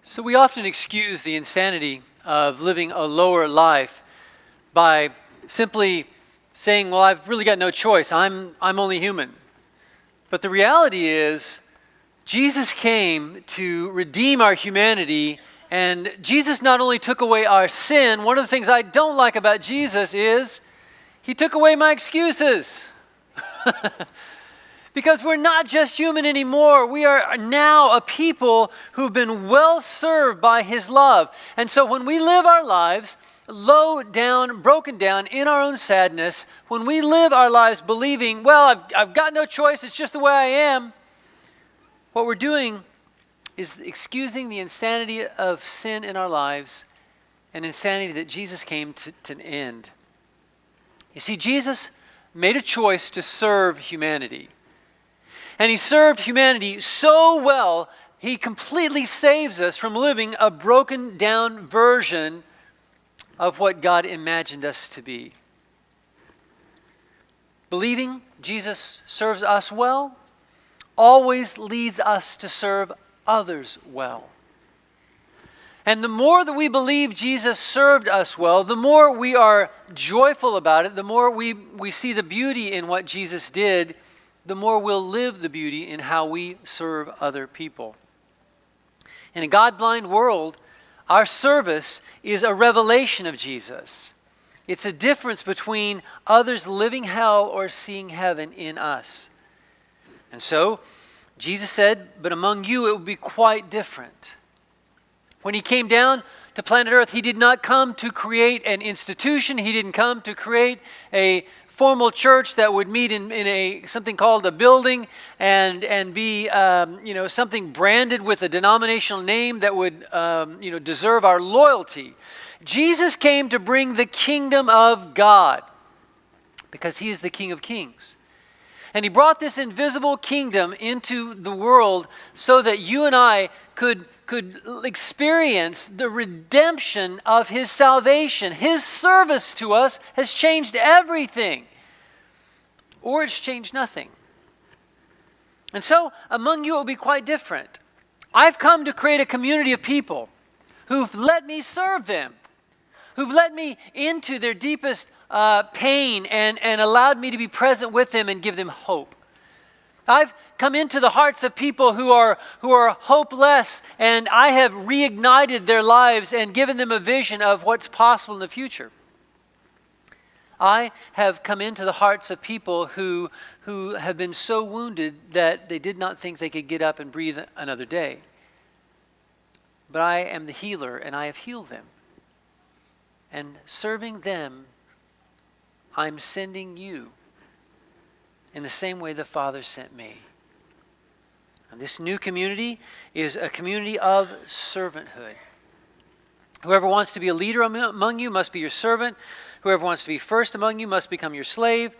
So we often excuse the insanity of living a lower life by simply saying, well, I've really got no choice. I'm only human. But the reality is, Jesus came to redeem our humanity, and Jesus not only took away our sin, one of the things I don't like about Jesus is he took away my excuses. Because we're not just human anymore. We are now a people who've been well served by his love. And so when we live our lives low down, broken down in our own sadness, when we live our lives believing, well, I've got no choice, it's just the way I am, what we're doing is excusing the insanity of sin in our lives and insanity that Jesus came to end. You see, Jesus made a choice to serve humanity. And he served humanity so well, he completely saves us from living a broken down version of what God imagined us to be. Believing Jesus serves us well always leads us to serve others well. And the more that we believe Jesus served us well, the more we are joyful about it, the more we see the beauty in what Jesus did, the more we'll live the beauty in how we serve other people. In a God-blind world, our service is a revelation of Jesus. It's a difference between others living hell or seeing heaven in us. And so, Jesus said, but among you it will be quite different. When he came down to planet Earth, he did not come to create an institution. He didn't come to create a formal church that would meet in a something called a building and be something branded with a denominational name that would deserve our loyalty. Jesus came to bring the kingdom of God because he is the King of Kings. And he brought this invisible kingdom into the world so that you and I could experience the redemption of his salvation. His service to us has changed everything, or it's changed nothing. And so among you it will be quite different. I've come to create a community of people who've let me serve them, who've let me into their deepest pain and allowed me to be present with them and give them hope. I've come into the hearts of people who are hopeless, and I have reignited their lives and given them a vision of what's possible in the future. I have come into the hearts of people who have been so wounded that they did not think they could get up and breathe another day. But I am the healer, and I have healed them. And serving them, I'm sending you in the same way the Father sent me. And this new community is a community of servanthood. Whoever wants to be a leader among you must be your servant. Whoever wants to be first among you must become your slave.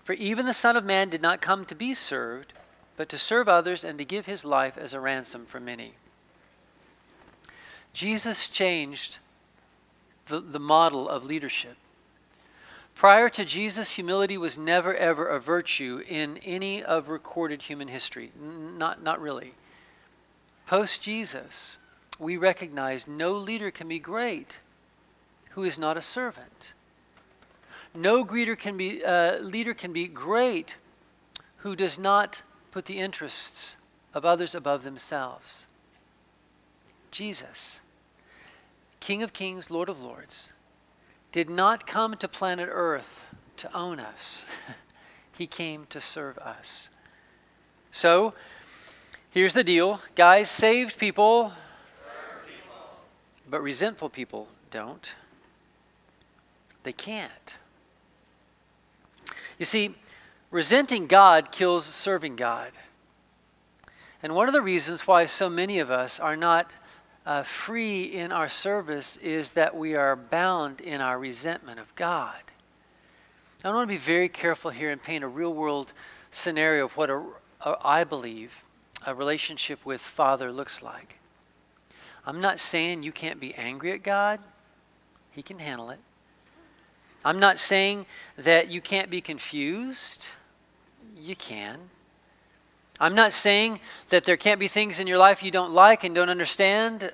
For even the Son of Man did not come to be served, but to serve others and to give his life as a ransom for many. Jesus changed the model of leadership. Prior to Jesus, humility was never ever a virtue in any of recorded human history. Not really. Post-Jesus, we recognize no leader can be great who is not a servant. No leader can be great who does not put the interests of others above themselves. Jesus, King of Kings, Lord of Lords, did not come to planet Earth to own us. He came to serve us. So, here's the deal. Guys, saved people, but resentful people don't. They can't. You see, resenting God kills serving God. And one of the reasons why so many of us are not free in our service is that we are bound in our resentment of God. I want to be very careful here and paint a real world scenario of what I believe a relationship with Father looks like. I'm not saying you can't be angry at God. He can handle it. I'm not saying that you can't be confused. You can. I'm not saying that there can't be things in your life you don't like and don't understand. There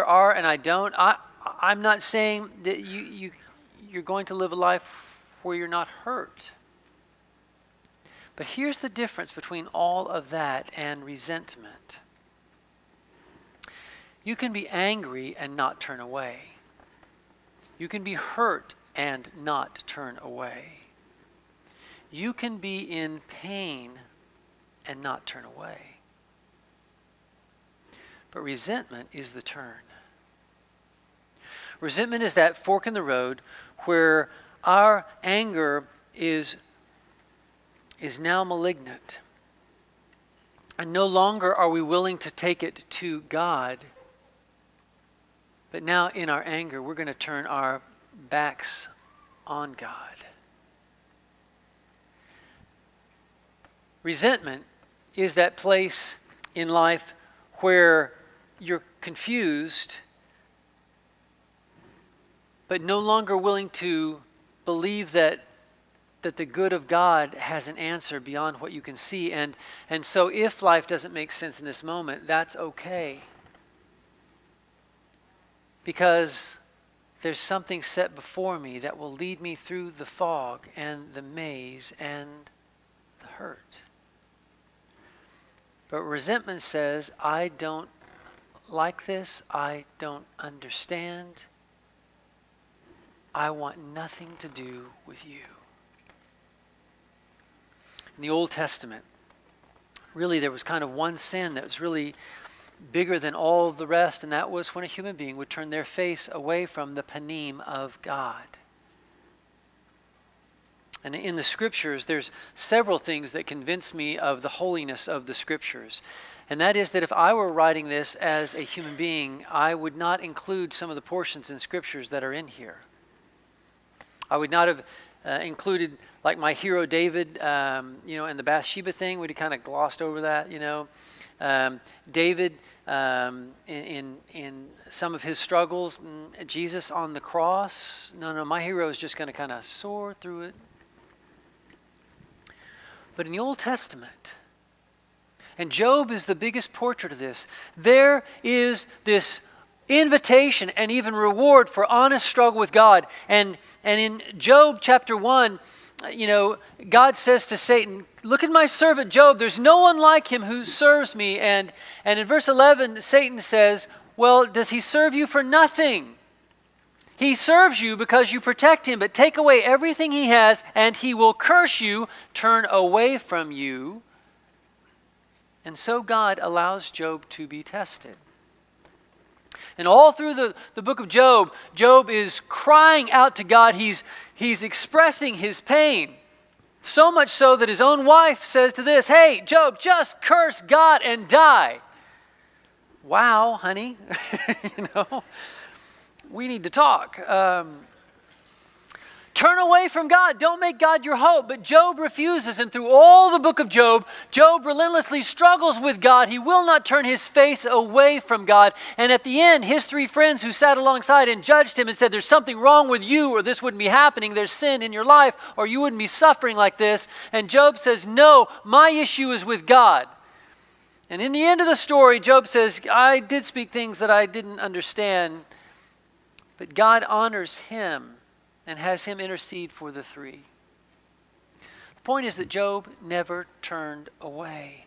are, and I don't. I'm not saying that you're going to live a life where you're not hurt. But here's the difference between all of that and resentment. You can be angry and not turn away. You can be hurt and not turn away. You can be in pain and not turn away. But resentment is the turn. Resentment is that fork in the road where our anger is now malignant. And no longer are we willing to take it to God. But now in our anger, we're going to turn our backs on God. Resentment is that place in life where you're confused, but no longer willing to believe that the good of God has an answer beyond what you can see. And so if life doesn't make sense in this moment, that's okay. Because there's something set before me that will lead me through the fog and the maze and the hurt. But resentment says, I don't like this. I don't understand. I want nothing to do with you. In the Old Testament, really there was kind of one sin that was really bigger than all the rest, and that was when a human being would turn their face away from the panim of God. And in the Scriptures, there's several things that convince me of the holiness of the Scriptures. And that is that if I were writing this as a human being, I would not include some of the portions in Scriptures that are in here. I would not have included, like my hero David, and the Bathsheba thing. We'd have kind of glossed over that, David, in some of his struggles, Jesus on the cross. No, my hero is just going to kind of soar through it. But in the Old Testament, and Job is the biggest portrait of this, there is this invitation and even reward for honest struggle with God. And in Job chapter 1, God says to Satan, look at my servant Job. There's no one like him who serves me. And in verse 11, Satan says, well, does he serve you for nothing? He serves you because you protect him, but take away everything he has and he will curse you, turn away from you. And so God allows Job to be tested. And all through the book of Job, Job is crying out to God. He's expressing his pain. So much so that his own wife says to this, hey, Job, just curse God and die. Wow, honey. We need to talk. Turn away from God. Don't make God your hope. But Job refuses. And through all the book of Job, Job relentlessly struggles with God. He will not turn his face away from God. And at the end, his three friends who sat alongside and judged him and said, there's something wrong with you, or this wouldn't be happening. There's sin in your life, or you wouldn't be suffering like this. And Job says, no, my issue is with God. And in the end of the story, Job says, I did speak things that I didn't understand, but God honors him and has him intercede for the three. The point is that Job never turned away.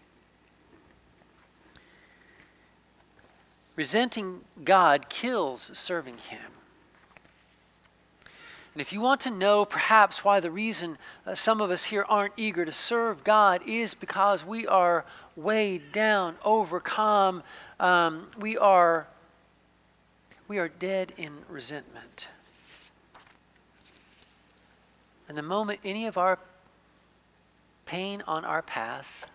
Resenting God kills serving him. And if you want to know perhaps why the reason some of us here aren't eager to serve God is because we are weighed down, overcome. We are dead in resentment. And the moment any of our pain on our path,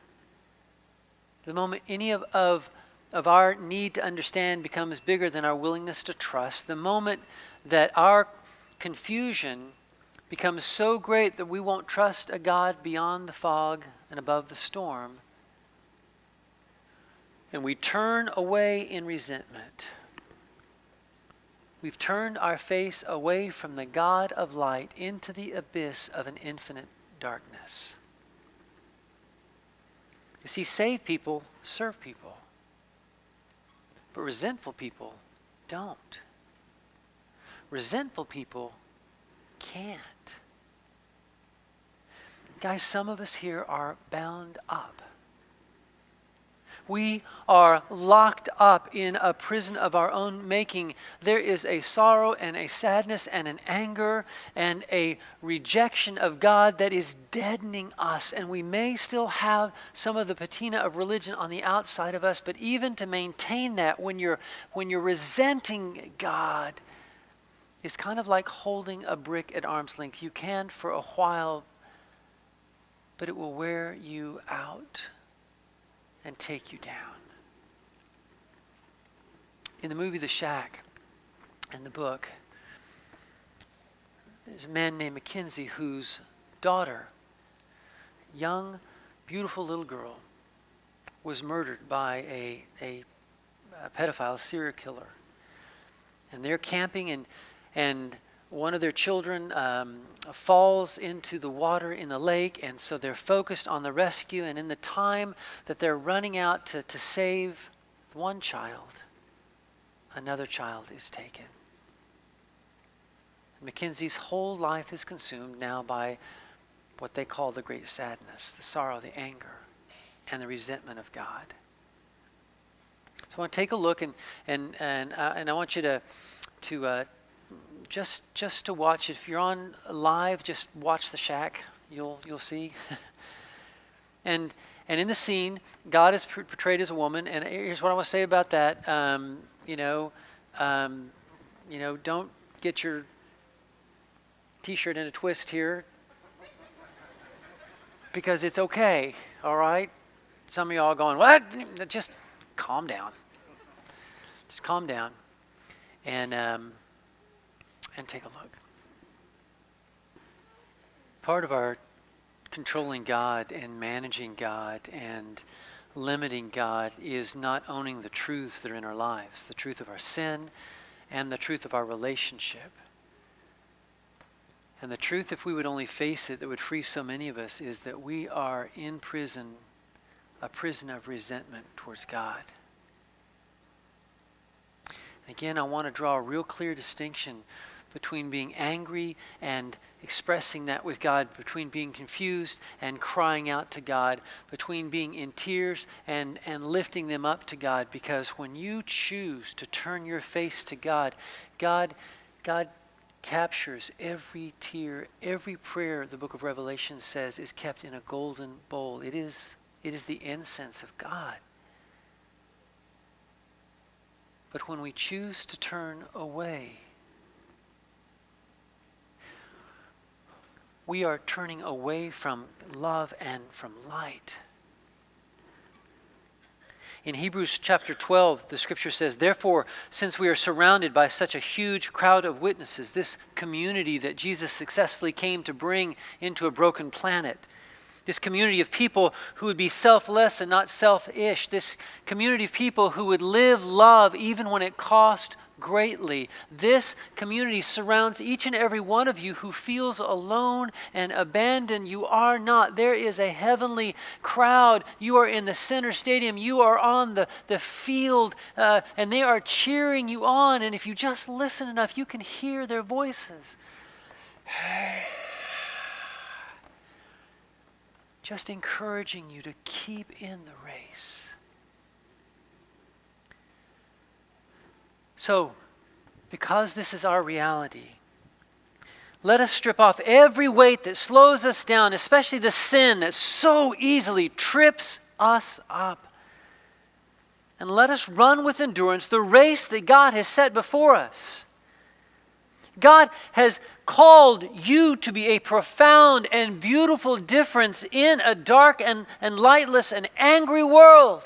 the moment any of our need to understand becomes bigger than our willingness to trust, the moment that our confusion becomes so great that we won't trust a God beyond the fog and above the storm, and we turn away in resentment, we've turned our face away from the God of light into the abyss of an infinite darkness. You see, saved people serve people, but resentful people don't. Resentful people can't. Guys, some of us here are bound up. We are locked up in a prison of our own making. There is a sorrow and a sadness and an anger and a rejection of God that is deadening us. And we may still have some of the patina of religion on the outside of us, but even to maintain that when you're resenting God, it's kind of like holding a brick at arm's length. You can for a while, but it will wear you out and take you down. In the movie The Shack, in the book, there's a man named Mackenzie whose daughter, young, beautiful little girl, was murdered by a pedophile, a serial killer. And they're camping, and one of their children falls into the water in the lake, and so they're focused on the rescue. And in the time that they're running out to save one child, another child is taken. Mackenzie's whole life is consumed now by what they call the great sadness, the sorrow, the anger, and the resentment of God. So I want to take a look, and I want you to just to watch. If you're on live, just watch The Shack. You'll see. and in the scene, God is portrayed as a woman. And here's what I want to say about that. Don't get your T-shirt in a twist here, because it's okay. All right. Some of y'all going, what? Just calm down. Just calm down, and take a look. Part of our controlling God and managing God and limiting God is not owning the truths that are in our lives, the truth of our sin and the truth of our relationship. And the truth, if we would only face it, that would free so many of us, is that we are in prison, a prison of resentment towards God. Again, I want to draw a real clear distinction between being angry and expressing that with God, between being confused and crying out to God, between being in tears and lifting them up to God. Because when you choose to turn your face to God, God captures every tear, every prayer, the book of Revelation says, is kept in a golden bowl. It is the incense of God. But when we choose to turn away, we are turning away from love and from light. In Hebrews chapter 12, the scripture says, therefore, since we are surrounded by such a huge crowd of witnesses, this community that Jesus successfully came to bring into a broken planet, this community of people who would be selfless and not selfish, this community of people who would live love even when it cost greatly. This community surrounds each and every one of you who feels alone and abandoned. You are not. There is a heavenly crowd. You are in the center stadium. You are on the field, and they are cheering you on. And if you just listen enough, you can hear their voices. Just encouraging you to keep in the race. So, because this is our reality, let us strip off every weight that slows us down, especially the sin that so easily trips us up. And let us run with endurance the race that God has set before us. God has called you to be a profound and beautiful difference in a dark and lightless and angry world.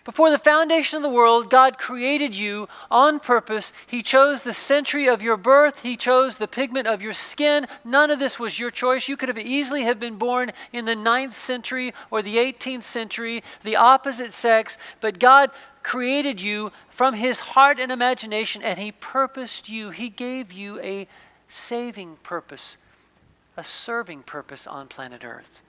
Before the foundation of the world, God created you on purpose. He chose the century of your birth. He chose the pigment of your skin. None of this was your choice. You could have easily have been born in the 9th century or the 18th century, the opposite sex. But God created you from His heart and imagination, and He purposed you. He gave you a saving purpose, a serving purpose on planet Earth.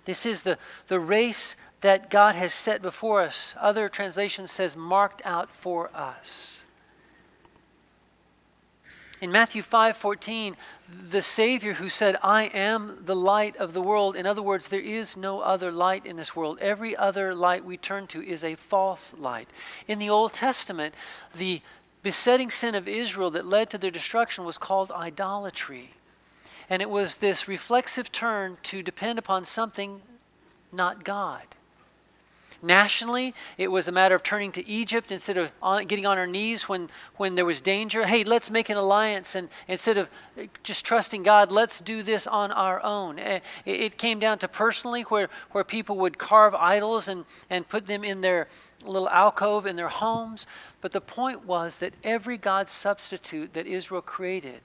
This is the race that God has set before us. Other translations says marked out for us. In Matthew 5:14, the Savior who said, I am the light of the world. In other words, there is no other light in this world. Every other light we turn to is a false light. In the Old Testament, the besetting sin of Israel that led to their destruction was called idolatry. And it was this reflexive turn to depend upon something not God. Nationally, it was a matter of turning to Egypt instead of getting on our knees when there was danger. Hey, let's make an alliance, and instead of just trusting God, let's do this on our own. It came down to personally where people would carve idols and put them in their little alcove in their homes. But the point was that every God substitute that Israel created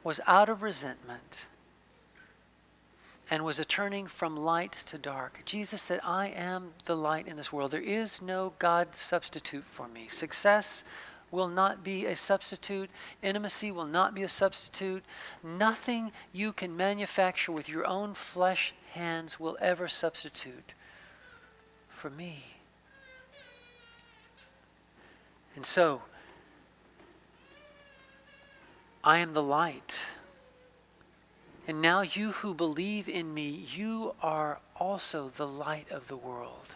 was out of resentment and was a turning from light to dark. Jesus said, I am the light in this world. There is no God substitute for me. Success will not be a substitute. Intimacy will not be a substitute. Nothing you can manufacture with your own flesh hands will ever substitute for me. And so, I am the light. And now you who believe in me, you are also the light of the world.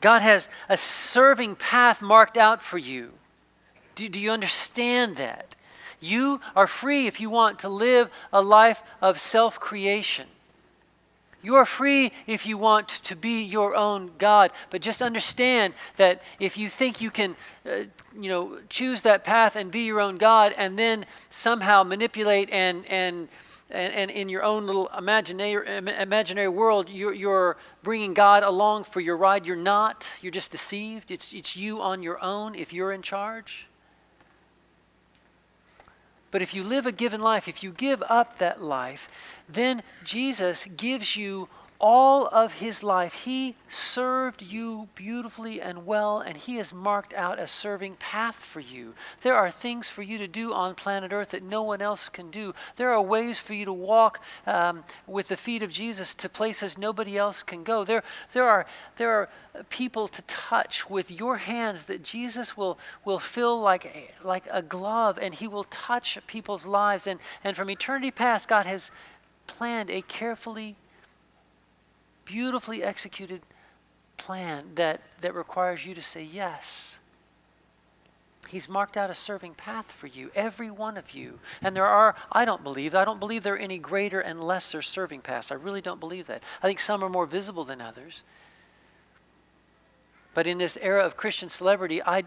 God has a serving path marked out for you. Do you understand that? You are free if you want to live a life of self-creation. You are free if you want to be your own God. But just understand that if you think you can choose that path and be your own God and then somehow manipulate and in your own little imaginary world, you're bringing God along for your ride. You're not. You're just deceived. It's you on your own if you're in charge. But if you live a given life, if you give up that life, then Jesus gives you all of his life. He served you beautifully and well, and he has marked out a serving path for you. There are things for you to do on planet Earth that no one else can do. There are ways for you to walk with the feet of Jesus to places nobody else can go. There are people to touch with your hands that Jesus will fill like a glove, and he will touch people's lives. And from eternity past, God has planned a carefully, beautifully executed plan that requires you to say yes. He's marked out a serving path for you, every one of you. And I don't believe there are any greater and lesser serving paths. I really don't believe that. I think some are more visible than others. But in this era of Christian celebrity, I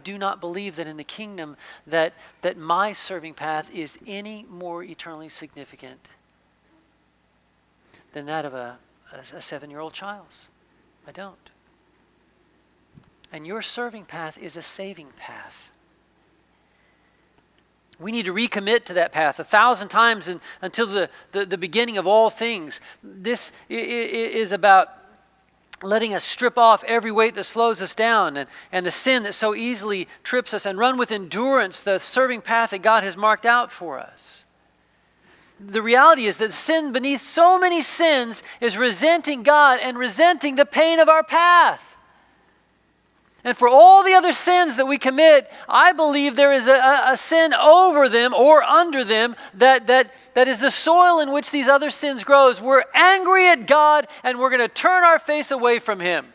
do not believe that in the kingdom that my serving path is any more eternally significant than that of a 7-year-old child's. I don't. And your serving path is a saving path. We need to recommit to that path 1,000 times until the beginning of all things. This is about letting us strip off every weight that slows us down and the sin that so easily trips us, and run with endurance the serving path that God has marked out for us. The reality is that sin beneath so many sins is resenting God and resenting the pain of our path. And for all the other sins that we commit, I believe there is a sin over them or under them that is the soil in which these other sins grows. We're angry at God and we're going to turn our face away from him.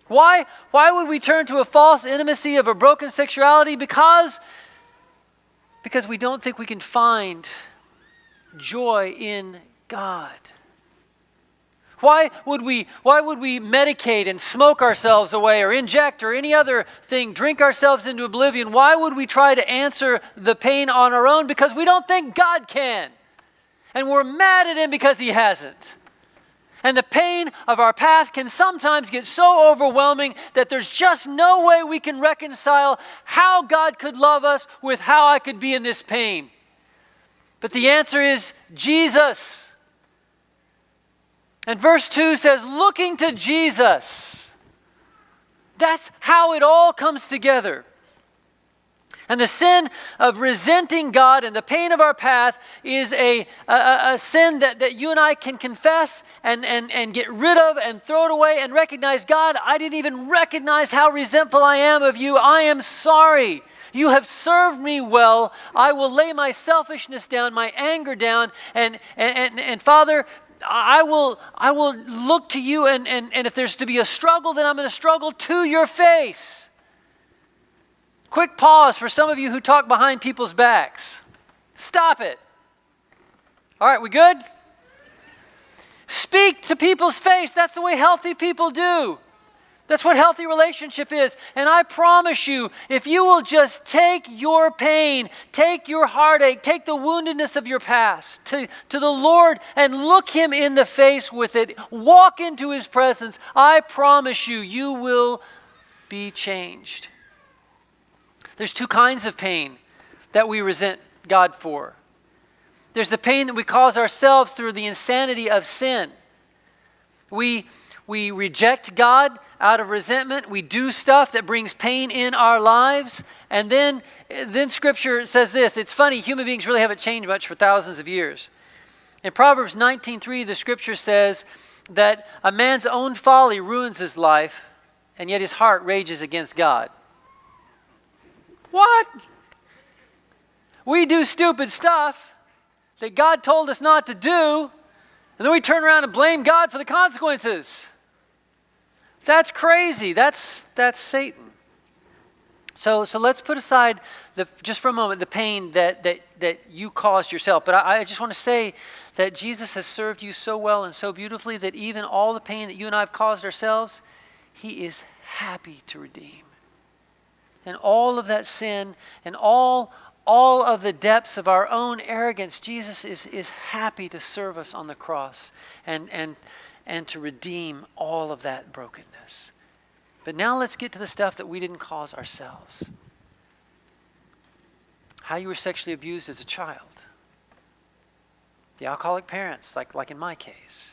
Why would we turn to a false intimacy of a broken sexuality? Because we don't think we can find joy in God. Why would we medicate and smoke ourselves away or inject or any other thing, drink ourselves into oblivion? Why would we try to answer the pain on our own? Because we don't think God can. And we're mad at him because he hasn't. And the pain of our path can sometimes get so overwhelming that there's just no way we can reconcile how God could love us with how I could be in this pain. But the answer is Jesus. And verse 2 says, looking to Jesus. That's how it all comes together. And the sin of resenting God and the pain of our path is a sin that you and I can confess and get rid of and throw it away and recognize, God, I didn't even recognize how resentful I am of you. I am sorry. You have served me well. I will lay my selfishness down, my anger down, and Father, I will look to you, and if there's to be a struggle, then I'm going to struggle to your face. Quick pause for some of you who talk behind people's backs. Stop it. All right, we good? Speak to people's face. That's the way healthy people do. That's what healthy relationship is. And I promise you, if you will just take your pain, take your heartache, take the woundedness of your past to the Lord and look him in the face with it, walk into his presence, I promise you, you will be changed. There's two kinds of pain that we resent God for. There's the pain that we cause ourselves through the insanity of sin. We reject God out of resentment. We do stuff that brings pain in our lives. And then Scripture says this. It's funny, human beings really haven't changed much for thousands of years. In Proverbs 19:3, the Scripture says that a man's own folly ruins his life, and yet his heart rages against God. What? We do stupid stuff that God told us not to do, and then we turn around and blame God for the consequences. That's crazy. That's Satan. So let's put aside just for a moment the pain that you caused yourself. But I just want to say that Jesus has served you so well and so beautifully that even all the pain that you and I have caused ourselves, he is happy to redeem. And all of that sin and all of the depths of our own arrogance, Jesus is happy to serve us on the cross and to redeem all of that brokenness. But now let's get to the stuff that we didn't cause ourselves. How you were sexually abused as a child. The alcoholic parents, like in my case.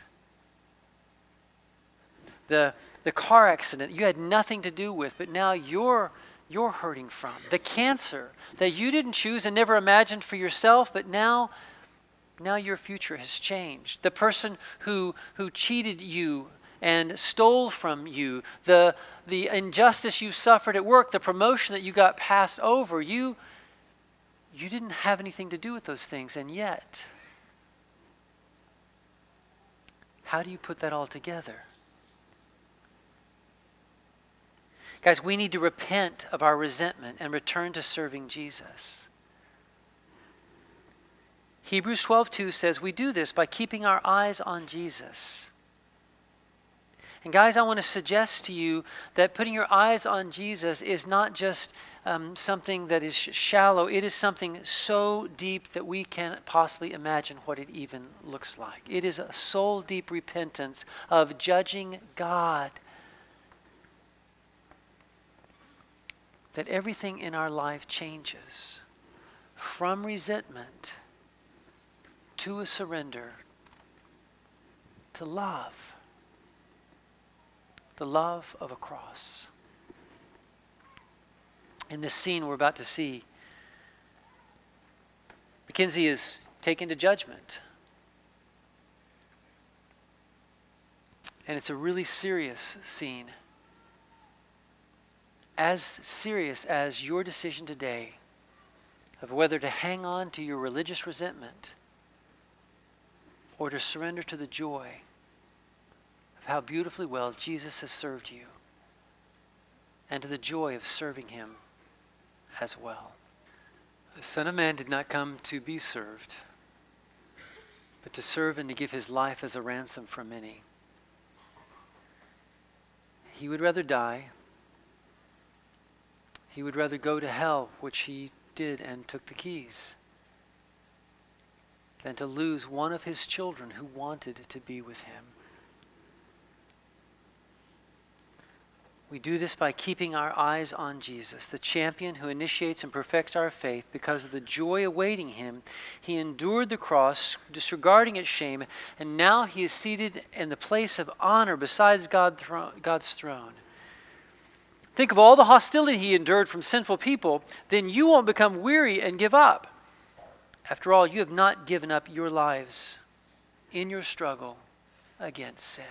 The car accident you had nothing to do with, but now you're hurting from. The cancer that you didn't choose and never imagined for yourself, but now your future has changed. The person who cheated you and stole from you, the injustice you suffered at work, the promotion that you got passed over, you didn't have anything to do with those things, and yet, how do you put that all together? Guys, we need to repent of our resentment and return to serving Jesus. Hebrews 12:2 says we do this by keeping our eyes on Jesus. And guys, I want to suggest to you that putting your eyes on Jesus is not just something that is shallow. It is something so deep that we can't possibly imagine what it even looks like. It is a soul-deep repentance of judging God. That everything in our life changes from resentment to a surrender to love. The love of a cross. In this scene we're about to see, Mackenzie is taken to judgment. And it's a really serious scene. As serious as your decision today of whether to hang on to your religious resentment or to surrender to the joy of how beautifully well Jesus has served you and to the joy of serving him as well. The Son of Man did not come to be served, but to serve and to give his life as a ransom for many. He would rather die. He would rather go to hell, which he did and took the keys, than to lose one of his children who wanted to be with him. We do this by keeping our eyes on Jesus, the champion who initiates and perfects our faith. Because of the joy awaiting him, he endured the cross, disregarding its shame, and now he is seated in the place of honor beside God's throne. Think of all the hostility he endured from sinful people, then you won't become weary and give up. After all, you have not given up your lives in your struggle against sin.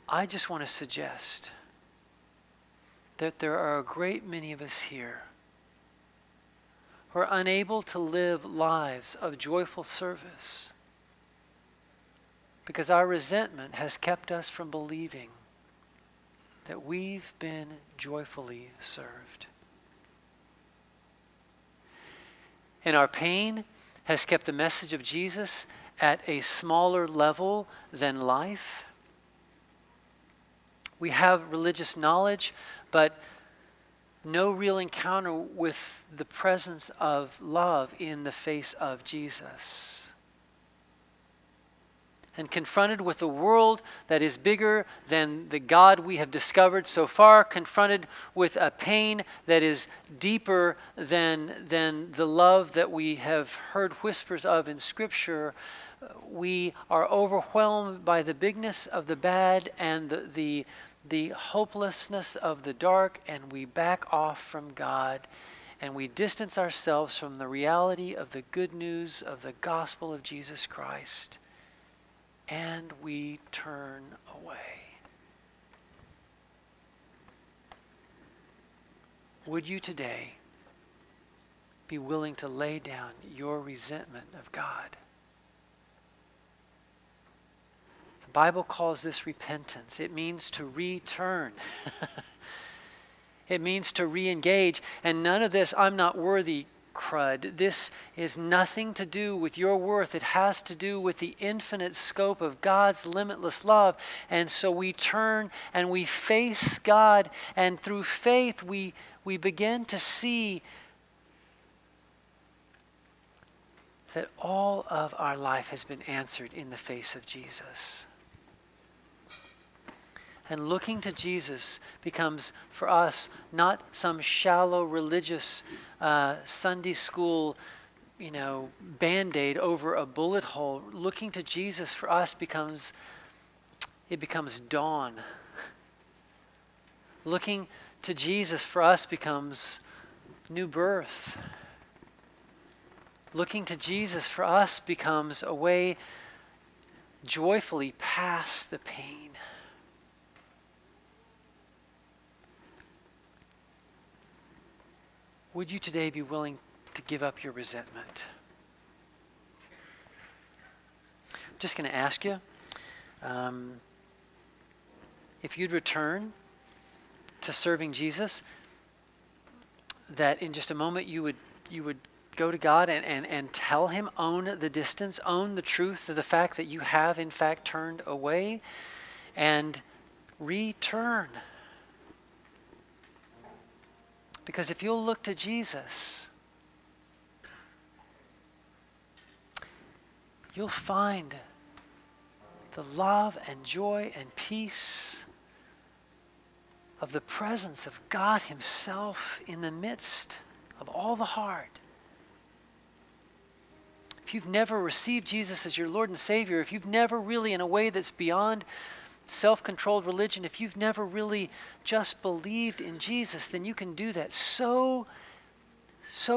I just want to suggest that there are a great many of us here who are unable to live lives of joyful service because our resentment has kept us from believing that we've been joyfully served. And our pain has kept the message of Jesus at a smaller level than life. We have religious knowledge, but no real encounter with the presence of love in the face of Jesus. And confronted with a world that is bigger than the God we have discovered so far, confronted with a pain that is deeper than the love that we have heard whispers of in Scripture, we are overwhelmed by the bigness of the bad and the hopelessness of the dark, and we back off from God, and we distance ourselves from the reality of the good news of the gospel of Jesus Christ. And we turn away. Would you today be willing to lay down your resentment of God? The Bible calls this repentance. It means to return. It means to re-engage. And none of this, I'm not worthy, crud. This is nothing to do with your worth. It has to do with the infinite scope of God's limitless love. And so we turn and we face God, and through faith we begin to see that all of our life has been answered in the face of Jesus. And looking to Jesus becomes for us not some shallow religious Sunday school, Band-Aid over a bullet hole. Looking to Jesus for us becomes dawn. Looking to Jesus for us becomes new birth. Looking to Jesus for us becomes a way joyfully past the pain. Would you today be willing to give up your resentment? I'm just going to ask you if you'd return to serving Jesus, that in just a moment you would go to God and tell him, own the distance, own the truth of the fact that you have in fact turned away, and return. Because if you'll look to Jesus, you'll find the love and joy and peace of the presence of God himself in the midst of all the hard. If you've never received Jesus as your Lord and Savior, if you've never really, in a way that's beyond self-controlled religion, if you've never really just believed in Jesus, then you can do that so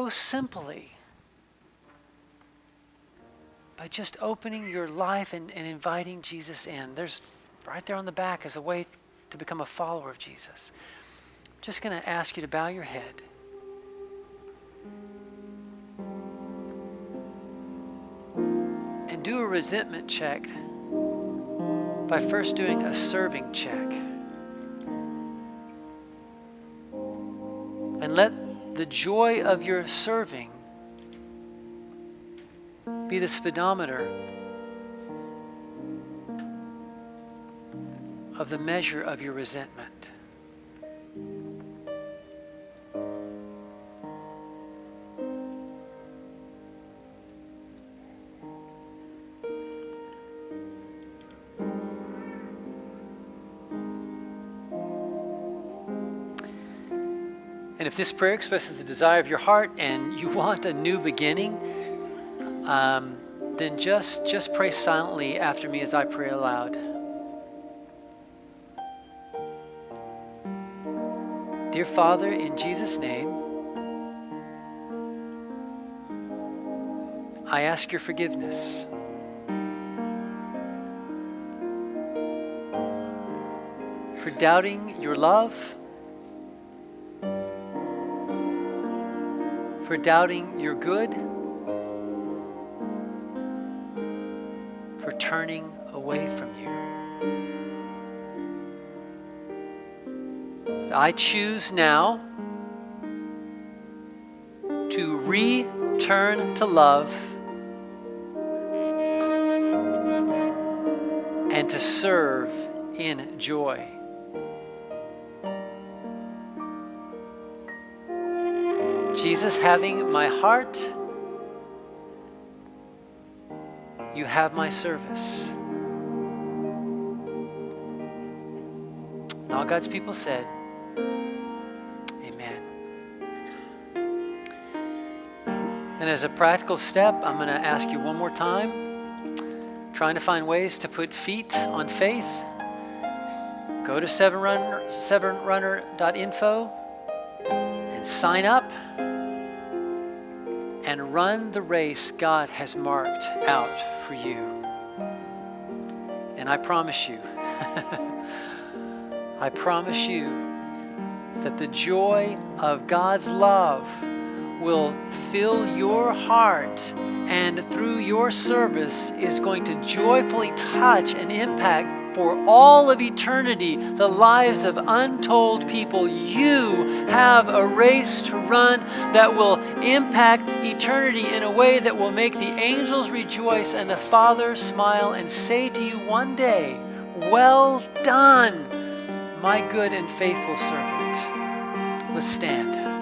simply by just opening your life and inviting Jesus in. There's right there on the back is a way to become a follower of Jesus. I'm just going to ask you to bow your head. And do a resentment check by first doing a serving check. And let the joy of your serving be the speedometer of the measure of your resentment. And if this prayer expresses the desire of your heart and you want a new beginning, then just pray silently after me as I pray aloud. Dear Father, in Jesus' name, I ask your forgiveness. For doubting your love, for doubting your good, for turning away from you. I choose now to return to love and to serve in joy. Jesus, having my heart, you have my service. And all God's people said, amen. And as a practical step, I'm going to ask you one more time, trying to find ways to put feet on faith. Go to severnrunner.info and sign up and run the race God has marked out for you. And I promise you, I promise you that the joy of God's love will fill your heart, and through your service is going to joyfully touch and impact for all of eternity the lives of untold people. You have a race to run that will impact eternity in a way that will make the angels rejoice and the Father smile and say to you one day, "Well done, my good and faithful servant." Let's stand.